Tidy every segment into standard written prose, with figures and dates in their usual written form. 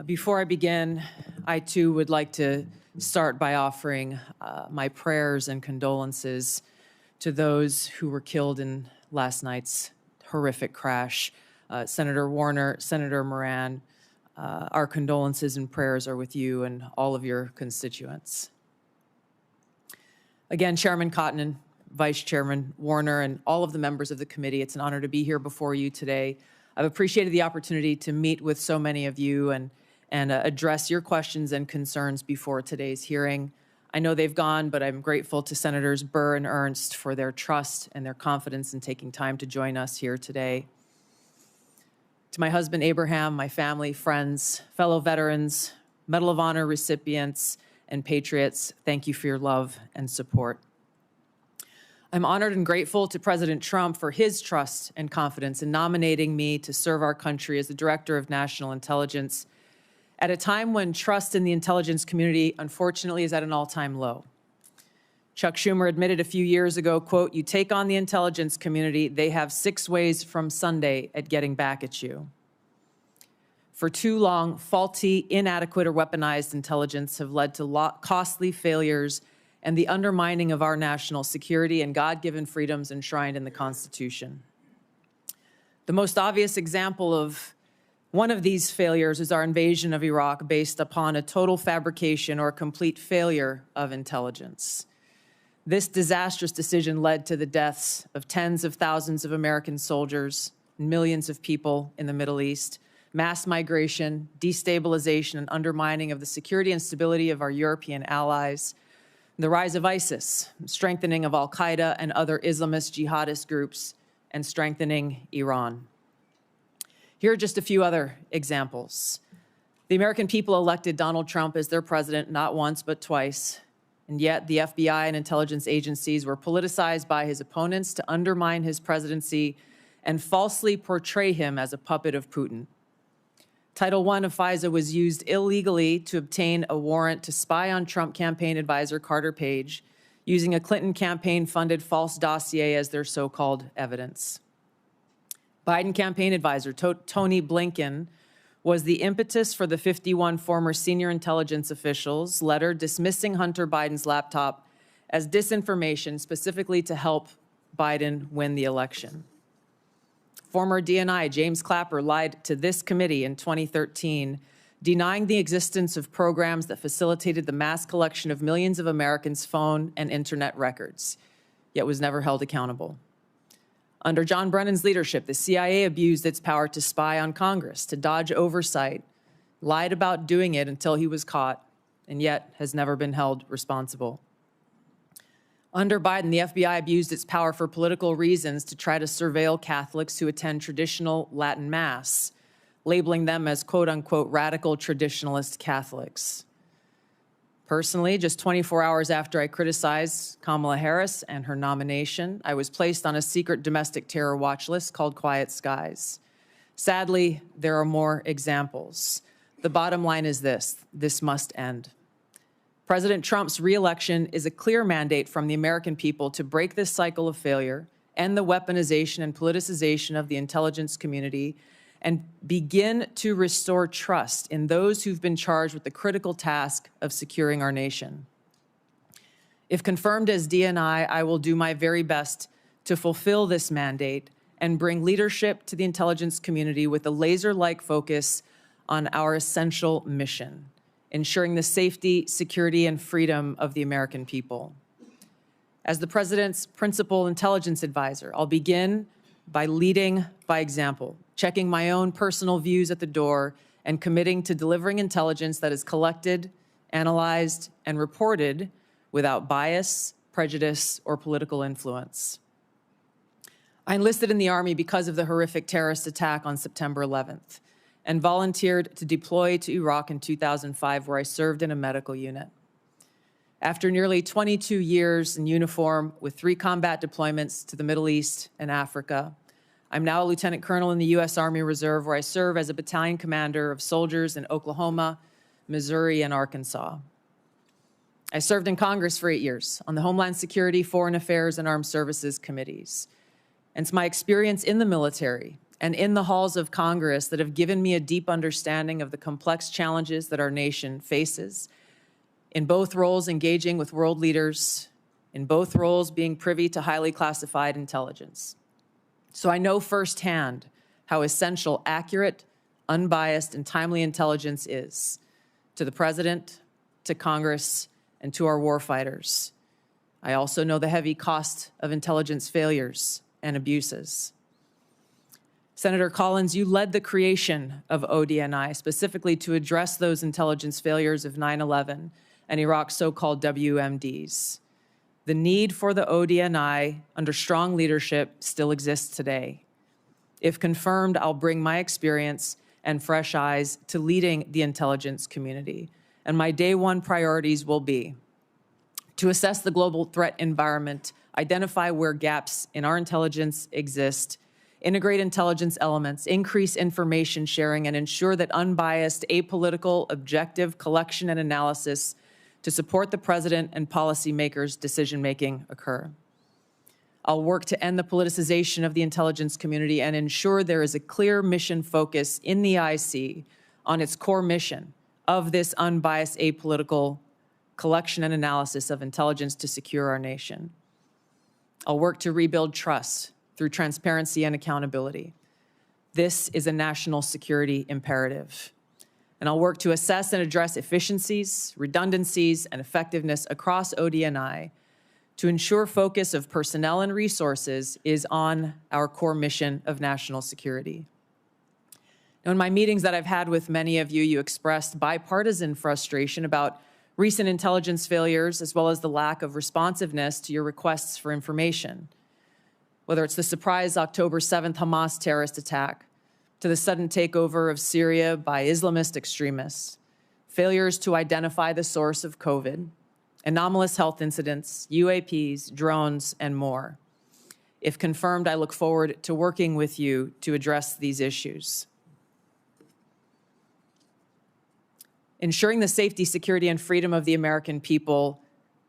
Before I begin, I too would like to start by offering my prayers and condolences to those who were killed in last night's horrific crash. Senator Warner, Senator Moran, our condolences and prayers are with you and all of your constituents. Again, Chairman Cotton, Vice Chairman Warner, and all of the members of the committee, it's an honor to be here before you today. I've appreciated the opportunity to meet with so many of you and address your questions and concerns before today's hearing. I know they've gone, but I'm grateful to Senators Burr and Ernst for their trust and their confidence in taking time to join us here today. To my husband, Abraham, my family, friends, fellow veterans, Medal of Honor recipients, and patriots, thank you for your love and support. I'm honored and grateful to President Trump for his trust and confidence in nominating me to serve our country as the Director of National Intelligence at a time when trust in the intelligence community, unfortunately, is at an all-time low. Chuck Schumer admitted a few years ago, quote, "You take on the intelligence community, they have 6 ways from Sunday at getting back at you." For too long, faulty, inadequate, or weaponized intelligence have led to costly failures and the undermining of our national security and God-given freedoms enshrined in the Constitution. The most obvious example of one of these failures is our invasion of Iraq based upon a total fabrication or complete failure of intelligence. This disastrous decision led to the deaths of tens of thousands of American soldiers, millions of people in the Middle East, mass migration, destabilization, and undermining of the security and stability of our European allies, the rise of ISIS, strengthening of al-Qaeda and other Islamist jihadist groups, and strengthening Iran. Here are just a few other examples. The American people elected Donald Trump as their president not once but twice, and yet the FBI and intelligence agencies were politicized by his opponents to undermine his presidency and falsely portray him as a puppet of Putin. Title I of FISA was used illegally to obtain a warrant to spy on Trump campaign advisor Carter Page, using a Clinton campaign-funded false dossier as their so-called evidence. Biden campaign advisor Tony Blinken was the impetus for the 51 former senior intelligence officials' letter dismissing Hunter Biden's laptop as disinformation specifically to help Biden win the election. Former DNI James Clapper lied to this committee in 2013, denying the existence of programs that facilitated the mass collection of millions of Americans' phone and internet records, yet was never held accountable. Under John Brennan's leadership, the CIA abused its power to spy on Congress, to dodge oversight, lied about doing it until he was caught, and yet has never been held responsible. Under Biden, the FBI abused its power for political reasons to try to surveil Catholics who attend traditional Latin Mass, labeling them as quote-unquote radical traditionalist Catholics. Personally, just 24 hours after I criticized Kamala Harris and her nomination, I was placed on a secret domestic terror watch list called Quiet Skies. Sadly, there are more examples. The bottom line is this must end. President Trump's re-election is a clear mandate from the American people to break this cycle of failure, end the weaponization and politicization of the intelligence community, and begin to restore trust in those who've been charged with the critical task of securing our nation. If confirmed as DNI, I will do my very best to fulfill this mandate and bring leadership to the intelligence community with a laser-like focus on our essential mission, ensuring the safety, security, and freedom of the American people. As the President's principal intelligence advisor, I'll begin by leading by example, checking my own personal views at the door, and committing to delivering intelligence that is collected, analyzed, and reported without bias, prejudice, or political influence. I enlisted in the Army because of the horrific terrorist attack on September 11th. And volunteered to deploy to Iraq in 2005, where I served in a medical unit. After nearly 22 years in uniform with 3 combat deployments to the Middle East and Africa, I'm now a lieutenant colonel in the U.S. Army Reserve, where I serve as a battalion commander of soldiers in Oklahoma, Missouri, and Arkansas. I served in Congress for 8 years on the Homeland Security, Foreign Affairs, and Armed Services committees. And it's my experience in the military and in the halls of Congress that have given me a deep understanding of the complex challenges that our nation faces, in both roles engaging with world leaders, in both roles being privy to highly classified intelligence. So I know firsthand how essential accurate, unbiased, and timely intelligence is to the President, to Congress, and to our warfighters. I also know the heavy cost of intelligence failures and abuses. Senator Collins, you led the creation of ODNI specifically to address those intelligence failures of 9/11 and Iraq's so-called WMDs. The need for the ODNI under strong leadership still exists today. If confirmed, I'll bring my experience and fresh eyes to leading the intelligence community. And my day one priorities will be to assess the global threat environment, identify where gaps in our intelligence exist, integrate intelligence elements, increase information sharing, and ensure that unbiased, apolitical, objective collection and analysis to support the President and policymakers' decision-making occur. I'll work to end the politicization of the intelligence community and ensure there is a clear mission focus in the IC on its core mission of this unbiased, apolitical collection and analysis of intelligence to secure our nation. I'll work to rebuild trust through transparency and accountability. This is a national security imperative. And I'll work to assess and address efficiencies, redundancies, and effectiveness across ODNI to ensure focus of personnel and resources is on our core mission of national security. Now, in my meetings that I've had with many of you, you expressed bipartisan frustration about recent intelligence failures as well as the lack of responsiveness to your requests for information. Whether it's the surprise October 7th Hamas terrorist attack, to the sudden takeover of Syria by Islamist extremists, failures to identify the source of COVID, anomalous health incidents, UAPs, drones, and more. If confirmed, I look forward to working with you to address these issues. Ensuring the safety, security, and freedom of the American people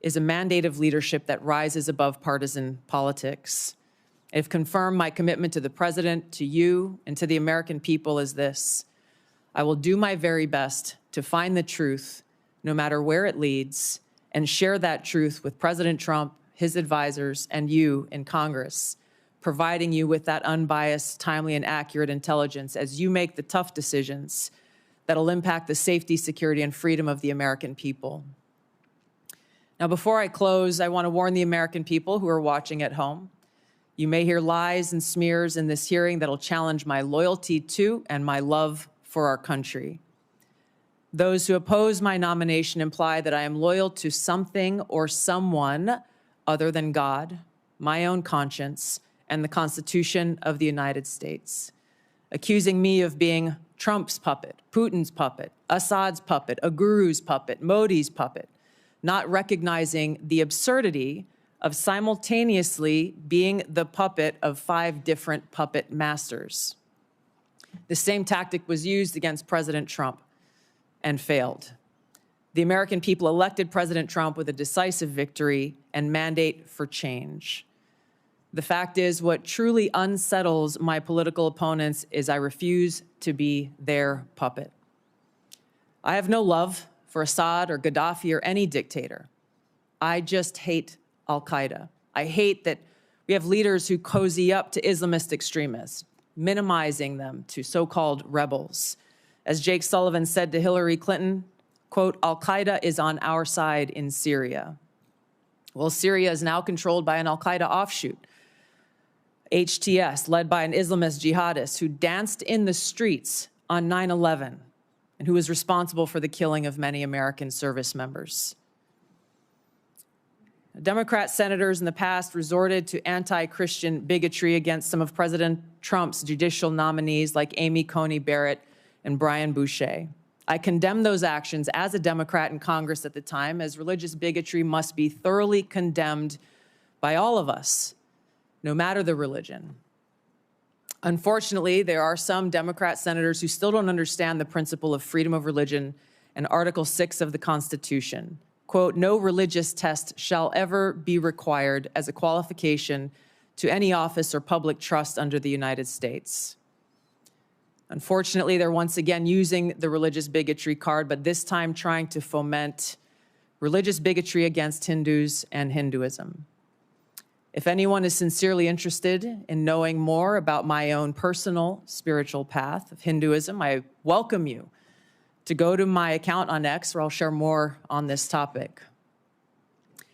is a mandate of leadership that rises above partisan politics. If confirmed, my commitment to the President, to you, and to the American people is this: I will do my very best to find the truth, no matter where it leads, and share that truth with President Trump, his advisors, and you in Congress, providing you with that unbiased, timely, and accurate intelligence as you make the tough decisions that'll impact the safety, security, and freedom of the American people. Now, before I close, I want to warn the American people who are watching at home. You may hear lies and smears in this hearing that'll challenge my loyalty to and my love for our country. Those who oppose my nomination imply that I am loyal to something or someone other than God, my own conscience, and the Constitution of the United States, accusing me of being Trump's puppet, Putin's puppet, Assad's puppet, a guru's puppet, Modi's puppet, not recognizing the absurdity of simultaneously being the puppet of 5 different puppet masters. The same tactic was used against President Trump and failed. The American people elected President Trump with a decisive victory and mandate for change. The fact is, what truly unsettles my political opponents is I refuse to be their puppet. I have no love for Assad or Gaddafi or any dictator. I just hate Al-Qaeda. I hate that we have leaders who cozy up to Islamist extremists, minimizing them to so-called rebels. As Jake Sullivan said to Hillary Clinton, quote, Al-Qaeda is on our side in Syria. Well, Syria is now controlled by an Al-Qaeda offshoot, HTS, led by an Islamist jihadist who danced in the streets on 9/11 and who was responsible for the killing of many American service members. Democrat senators in the past resorted to anti-Christian bigotry against some of President Trump's judicial nominees like Amy Coney Barrett and Brian Boucher. I condemn those actions as a Democrat in Congress at the time, as religious bigotry must be thoroughly condemned by all of us, no matter the religion. Unfortunately, there are some Democrat senators who still don't understand the principle of freedom of religion and Article 6 of the Constitution. Quote, no religious test shall ever be required as a qualification to any office or public trust under the United States. Unfortunately, they're once again using the religious bigotry card, but this time trying to foment religious bigotry against Hindus and Hinduism. If anyone is sincerely interested in knowing more about my own personal spiritual path of Hinduism, I welcome you to go to my account on X, where I'll share more on this topic.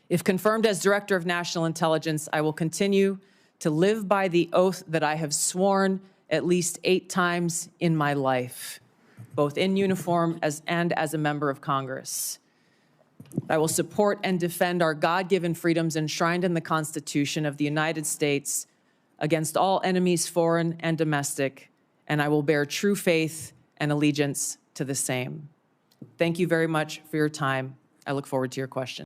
If confirmed as Director of National Intelligence, I will continue to live by the oath that I have sworn at least 8 times in my life, both in uniform and as a member of Congress. I will support and defend our God-given freedoms enshrined in the Constitution of the United States against all enemies, foreign and domestic, and I will bear true faith and allegiance to the same. Thank you very much for your time. I look forward to your questions.